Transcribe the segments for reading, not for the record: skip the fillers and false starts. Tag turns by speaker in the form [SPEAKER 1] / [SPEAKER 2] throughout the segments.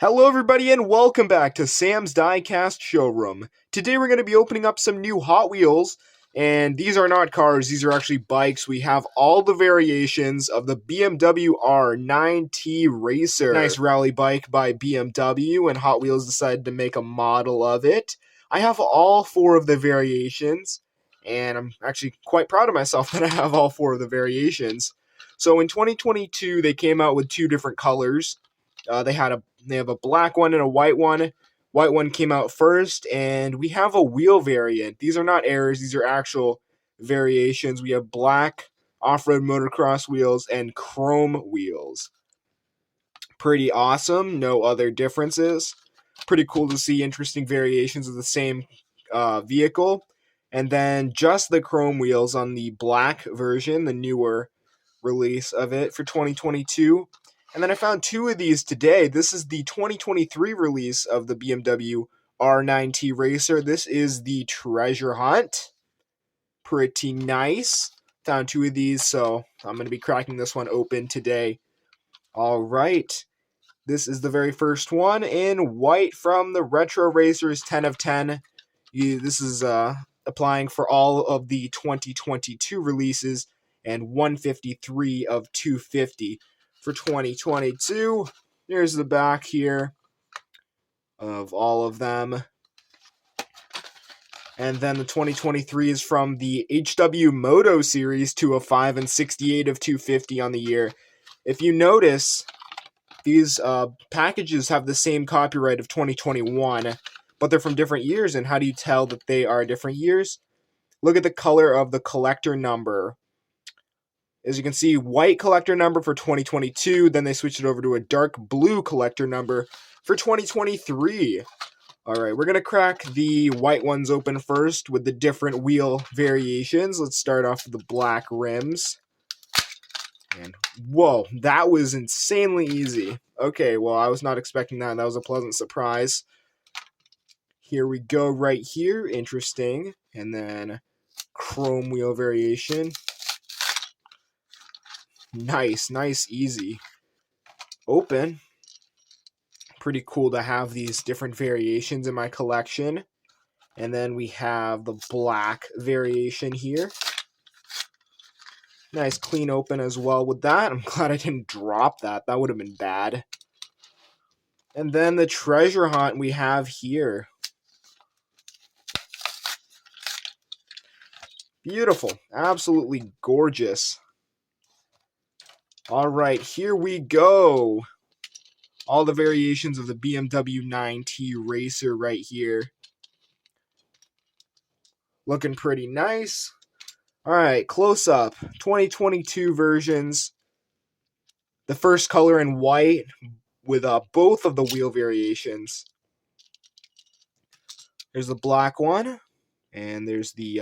[SPEAKER 1] Hello everybody and welcome back to Sam's Diecast Showroom. Today we're going to be opening up some new Hot Wheels, and these are not cars, these are actually bikes. We have all the variations of the BMW R nineT Racer. Nice rally bike by BMW, and Hot Wheels decided to make a model of it. I have all four of the variations, and I'm actually quite proud of myself that I have all four of the variations. So in 2022 they came out with two different colors. They have a black one and a white one. White one came out first, and we have a wheel variant. These are not errors, these are actual variations. We have black off-road motocross wheels and chrome wheels. Pretty awesome, no other differences. Pretty cool to see interesting variations of the same vehicle. And then just the chrome wheels on the black version, the newer release of it for 2022. And then I found two of these today. This is the 2023 release of the BMW R nineT Racer. This is the Treasure Hunt. Pretty nice. Found two of these, so I'm going to be cracking this one open today. All right. This is the very first one in white from the Retro Racers 10 of 10. This is applying for all of the 2022 releases and 153 of 250. For 2022, here's the back here of all of them. And then the 2023 is from the HW Moto series, 205 and 68 of 250 on the year. If you notice, these packages have the same copyright of 2021, but they're from different years. And how do you tell that they are different years? Look at the color of the collector number. As you can see, white collector number for 2022, then they switched it over to a dark blue collector number for 2023. Alright, we're going to crack the white ones open first with the different wheel variations. Let's start off with the black rims. And whoa, that was insanely easy. Okay, well, I was not expecting that. That was a pleasant surprise. Here we go right here. Interesting. And then chrome wheel variation. Nice, easy. Open. Pretty cool to have these different variations in my collection. And then we have the black variation here. Nice clean open as well with that. I'm glad I didn't drop that. That would have been bad. And then the treasure hunt we have here. Beautiful. Absolutely gorgeous. All right, here we go. All the variations of the BMW nineT Racer right here. Looking pretty nice. All right, close up. 2022 versions. The first color in white with both of the wheel variations. There's the black one, and there's the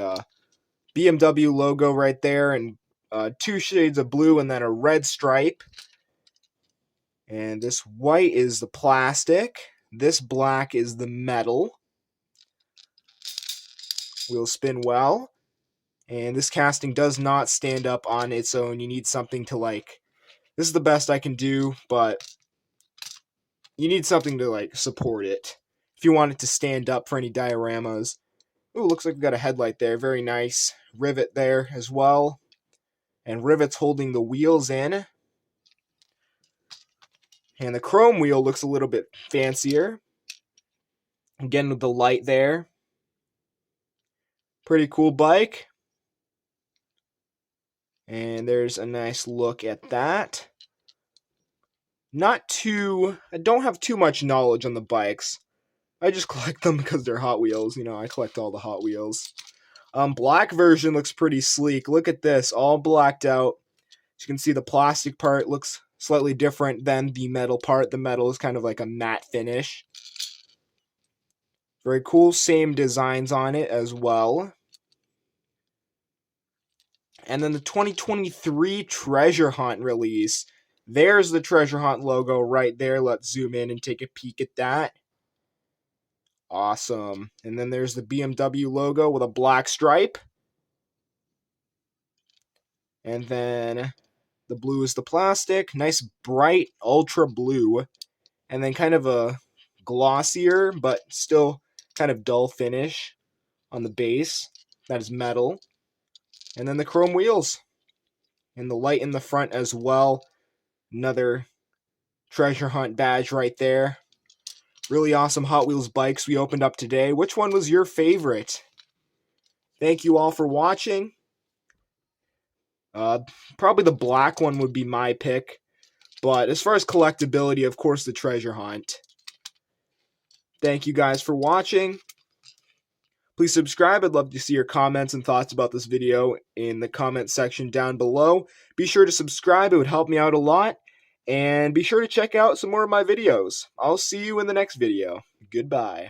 [SPEAKER 1] BMW logo right there, and two shades of blue and then a red stripe. And this white is the plastic. This black is the metal. Wheels spin well. And this casting does not stand up on its own. You need something to this is the best I can do, but you need something to support it. If you want it to stand up for any dioramas. Ooh, looks like we got a headlight there. Very nice. Rivet there as well. And rivets holding the wheels in. And the chrome wheel looks a little bit fancier. Again with the light there. Pretty cool bike. And there's a nice look at that. I don't have too much knowledge on the bikes. I just collect them because they're Hot Wheels. You know, I collect all the Hot Wheels. Black version looks pretty sleek. Look at this, all blacked out. As you can see, the plastic part looks slightly different than the metal part. The metal is kind of like a matte finish. Very cool. Same designs on it as well. And then the 2023 Treasure Hunt release. There's the Treasure Hunt logo right there. Let's zoom in and take a peek at that. Awesome. And then there's the BMW logo with a black stripe. And then the blue is the plastic. Nice bright ultra blue. and then kind of a glossier but still kind of dull finish on the base. That is metal. And then the chrome wheels. And the light in the front as well. Another treasure hunt badge right there. Really awesome Hot Wheels bikes we opened up today. Which one was your favorite? Thank you all for watching. Probably the black one would be my pick. But as far as collectability, of course, the treasure hunt. Thank you guys for watching. Please subscribe. I'd love to see your comments and thoughts about this video in the comment section down below. Be sure to subscribe. It would help me out a lot. And be sure to check out some more of my videos. I'll see you in the next video. Goodbye.